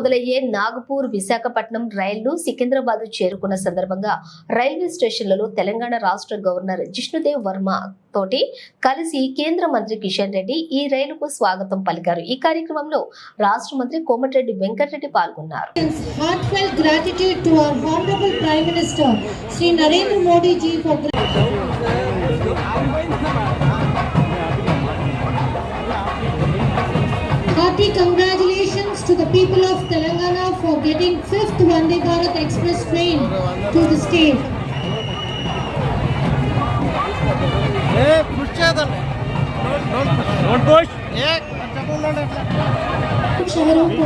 మొదలయ్యే నాగపూర్ విశాఖపట్నం రైళ్లు సికింద్రాబాద్ చేరుకున్న సందర్భంగా రైల్వే స్టేషన్లలో తెలంగాణ రాష్ట్ర గవర్నర్ జిష్ణుదేవ్ వర్మ తోటి కలిసి కేంద్ర మంత్రి కిషన్ రెడ్డి ఈ రైలుకు స్వాగతం పలికారు. ఈ కార్యక్రమంలో రాష్ట్ర మంత్రి కోమటిరెడ్డి వెంకటరెడ్డి పాల్గొన్నారు. Heartfelt gratitude to our Honorable Prime Minister Shri Narendra Modi ji for hearty congratulations to the people of Telangana for getting 5th Vande Bharat Express train to the state. Don't push. शहरों को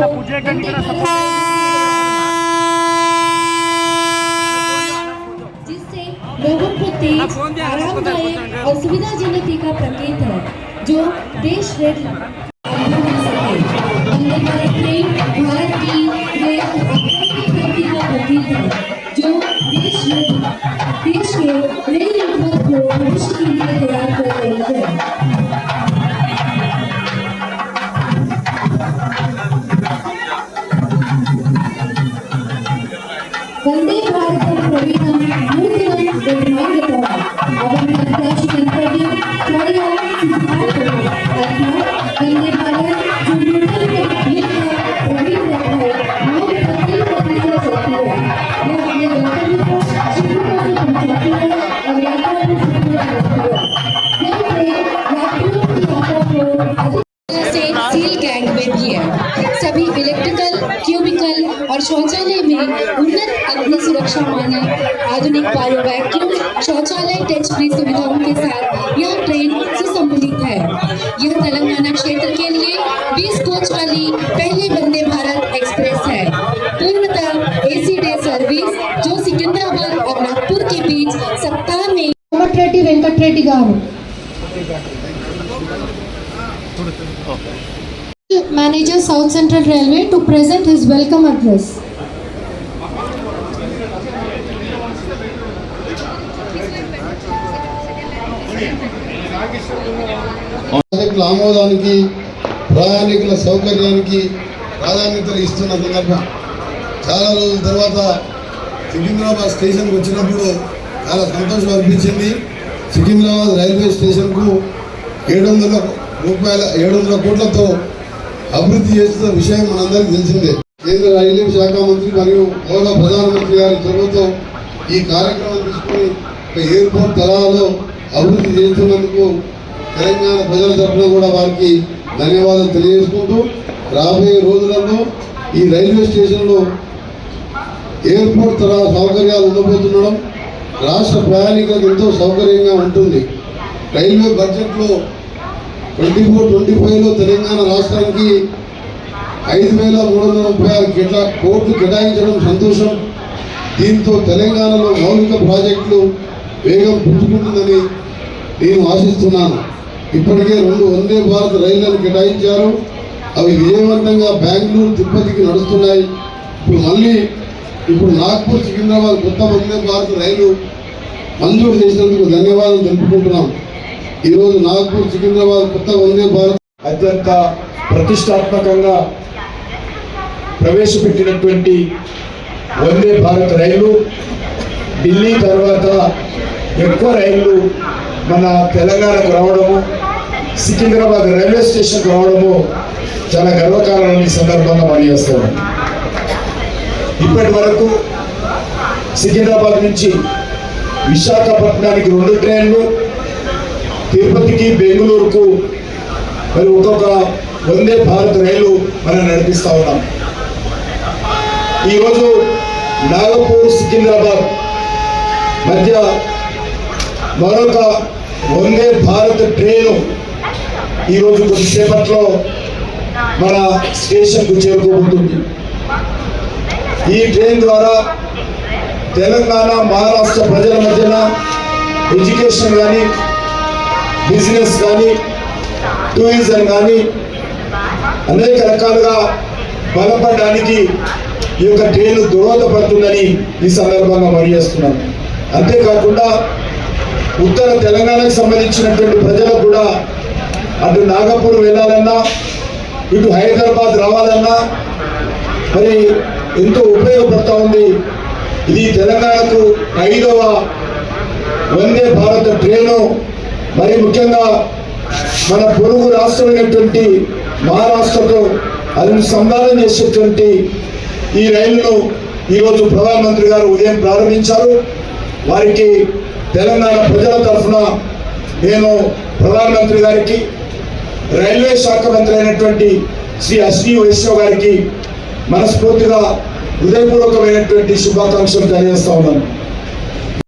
जिससे लोगों को तेज, आरामदायक और सुविधाजनक का प्रतीक है जो देश रेल ट्रेन भारत की प्रगति का प्रतीक है जो देश के रेल नेटवर्क को भविष्य के लिए तैयार कर रही है. वंदे भारतम प्रवीणम नूतनं निर्माणितम् अवन्यताशि गंतव्यं त्वरया सिद्धार्थः अर्थात वंदे भारत जो नूतन प्रवीण है वो प्रत्येक व्यक्ति को चलती है. वो अपने गंतव्य को शीघ्रता से पहुंचाती है और यात्रा को सुगम बनाती है. यात्रियों की यात्रा को अधिक से सील गैंग में भी है. सभी इलेक्ट्रिकल क्यूबिकल और शौचालय में उन्नत अग्नि सुरक्षा मानक आधुनिक बायो वैक्यूम शौचालय टच फ्री सुविधाओं के साथ यह ट्रेन सुसंबलित है. यह तेलंगाना क्षेत्र के लिए 20 कोच वाली पहली वंदे भारत एक्सप्रेस है. पूर्णतः एसी डे सर्विस जो सिकंदराबाद और नागपुर के बीच सप्ताह में कोमटिरेड्डी वेंकटरेड्डी गारू Manager South Central Railway to present his welcome address. ఆమోదానికి ప్రయాణికుల సౌకర్యానికి ప్రాధాన్యతలు ఇస్తున్న సందర్భం చాలా రోజుల తర్వాత సికింద్రాబాద్ స్టేషన్కి వచ్చినప్పుడు చాలా సంతోషం అనిపించింది. సికింద్రాబాద్ రైల్వే స్టేషన్కు 700 కోట్లతో అభివృద్ధి చేస్తున్న విషయం మనందరికీ తెలిసిందే. కేంద్ర రైల్వే శాఖ మంత్రి మరియు గౌరవ ప్రధానమంత్రి గారి చొరవతో ఈ కార్యక్రమం తీసుకుని ఎయిర్పోర్ట్ తరహాలో అభివృద్ధి చేస్తున్నందుకు తెలంగాణ ప్రజల తరఫున కూడా వారికి ధన్యవాదాలు తెలియజేసుకుంటూ రాబోయే రోజులలో ఈ రైల్వే స్టేషన్లో ఎయిర్పోర్ట్ తరహా సౌకర్యాలు ఉండబోతుండడం రాష్ట్ర ప్రయాణికులకు ఎంతో సౌకర్యంగా ఉంటుంది. రైల్వే బడ్జెట్లో 24-25లో తెలంగాణ రాష్ట్రానికి 5,336 కోట్లు కేటాయించడం సంతోషం. దీంతో తెలంగాణలో మౌలిక ప్రాజెక్టులు వేగం పుంజుకుంటుందని నేను ఆశిస్తున్నాను. ఇప్పటికే 2 వందే భారత్ రైళ్లను కేటాయించారు. అవి విజయవంతంగా బెంగళూరు తిరుపతికి నడుస్తున్నాయి. ఇప్పుడు నాగ్పూర్ సికింద్రాబాద్ కొత్త వందే భారత్ రైలు మంజూరు చేసినందుకు ధన్యవాదాలు తెలుపుకుంటున్నాం. ఈరోజు నాగ్పూర్ సికింద్రాబాద్ కొత్త వందే భారత్ అత్యంత ప్రతిష్టాత్మకంగా ప్రవేశపెట్టినటువంటి వందే భారత్ రైలు ఢిల్లీ తర్వాత ఎక్కువ రైళ్లు మన తెలంగాణకు రావడము, సికింద్రాబాద్ రైల్వే స్టేషన్కి రావడము చాలా గర్వకారణం ఈ సందర్భంగా పనిచేస్తున్నాం. ఇప్పటి వరకు సికింద్రాబాద్ నుంచి విశాఖపట్నానికి 2 ట్రైన్లు, తిరుపతికి బెంగళూరుకు మరి ఒక్కొక్క వందే భారత్ రైలు మనం నడిపిస్తూ ఉన్నాం. ఈరోజు నాగపూర్ సికింద్రాబాద్ మధ్య మరొక వందే భారత్ ట్రైను ఈరోజు కొద్దిసేపట్లో మన స్టేషన్కు చేరుకోబోతుంది. ఈ ట్రైన్ ద్వారా తెలంగాణ మహారాష్ట్ర ప్రజల మధ్యన ఎడ్యుకేషన్ కానీ, బిజినెస్ కానీ, టూరిజం కానీ అనేక రకాలుగా బలపడడానికి ఈ యొక్క ట్రైన్ దోహదపడుతుందని ఈ సందర్భంగా తెలియజేస్తున్నాను. అంతేకాకుండా ఉత్తర తెలంగాణకు సంబంధించినటువంటి ప్రజలకు కూడా అటు నాగపూర్ వెళ్ళాలన్నా, ఇటు హైదరాబాద్ రావాలన్నా మరి ఎంతో ఉపయోగపడతా ఉంది. ఇది తెలంగాణకు 5వ వందే భారత్ ట్రైను. మరి ముఖ్యంగా మన పొరుగు రాష్ట్రమైనటువంటి మహారాష్ట్రతో అనుసంధానం చేసేటువంటి ఈ రైలును ఈరోజు ప్రధానమంత్రి గారు ఉదయం ప్రారంభించారు. వారికి తెలంగాణ ప్రజల తరఫున నేను ప్రధానమంత్రి గారికి, రైల్వే శాఖ మంత్రి అయినటువంటి శ్రీ అశ్విని వైష్ణవ్ గారికి మనస్ఫూర్తిగా హృదయపూర్వకమైనటువంటి శుభాకాంక్షలు తెలియజేస్తా ఉన్నాను.